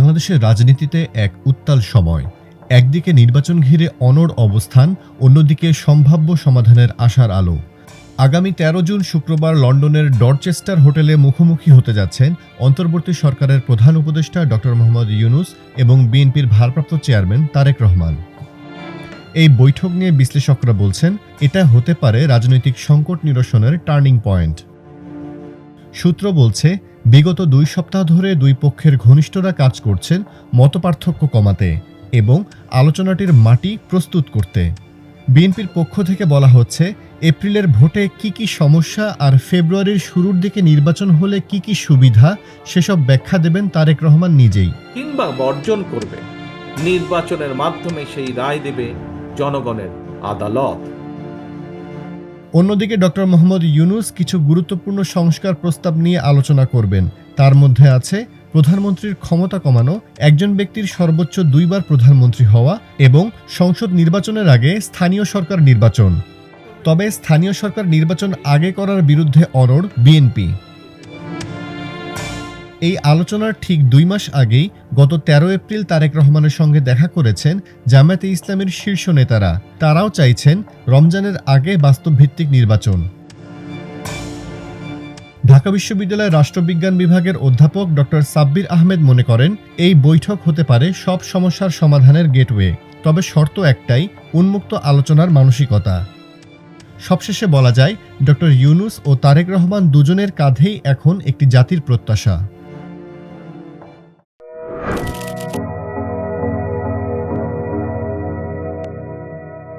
বাংলাদেশের রাজনীতিতে এক উত্তাল সময়। একদিকে নির্বাচন ঘিরে অনড় অবস্থান, অন্যদিকে সম্ভাব্য সমাধানের আশার আলো। আগামী ১৩ জুন শুক্রবার লন্ডনের ডরচেস্টার হোটেলে মুখোমুখি হতে যাচ্ছেন অন্তর্বর্তী সরকারের প্রধান উপদেষ্টা ড. মোহাম্মদ ইউনূস এবং বিএনপির ভারপ্রাপ্ত চেয়ারম্যান তারেক রহমান। এই বৈঠক নিয়ে বিশ্লেষকরা বলছেন, এটা হতে পারে রাজনৈতিক সংকট নিরসনের টার্নিং পয়েন্ট। সূত্র বলছে, বিগত ২ সপ্তাহ ধরে দুই পক্ষের ঘনিষ্ঠরা কাজ করছেন মতপার্থক্য কমাতে এবং আলোচনাটির মাটি প্রস্তুত করতে। বিএনপির পক্ষ থেকে বলা হচ্ছে, এপ্রিলের ভোটে কি কি সমস্যা আর ফেব্রুয়ারির শুরুর দিকে নির্বাচন হলে কি কি সুবিধা, সেসব ব্যাখ্যা দেবেন তারেক রহমান নিজেই। কিংবা বর্জন করবে, নির্বাচনের মাধ্যমে সেই রায় দেবে জনগণের আদালত। অন্যদিকে ড. মোহাম্মদ ইউনূস কিছু গুরুত্বপূর্ণ সংস্কার প্রস্তাব নিয়ে আলোচনা করবেন। তার মধ্যে আছে প্রধানমন্ত্রীর ক্ষমতা কমানো, একজন ব্যক্তির সর্বোচ্চ ২ বার প্রধানমন্ত্রী হওয়া এবং সংসদ নির্বাচনের আগে স্থানীয় সরকার নির্বাচন। তবে স্থানীয় সরকার নির্বাচন আগে করার বিরুদ্ধে অনড় বিএনপি। এই আলোচনার ঠিক ২ মাস আগেই গত ১৩ এপ্রিল তারেক রহমানের সঙ্গে দেখা করেছেন জামায়াতে ইসলামীর শীর্ষ নেতারা। তারাও চাইছেন রমজানের আগে বাস্তবভিত্তিক নির্বাচন। ঢাকা বিশ্ববিদ্যালয়ের রাষ্ট্রবিজ্ঞান বিভাগের অধ্যাপক ড. সাব্বির আহমেদ মনে করেন, এই বৈঠক হতে পারে সব সমস্যার সমাধানের গেটওয়ে। তবে শর্ত একটাই, উন্মুক্ত আলোচনার মানসিকতা। সবশেষে বলা যায়, ড. ইউনূস ও তারেক রহমান দুজনের কাঁধেই এখন একটি জাতির প্রত্যাশা।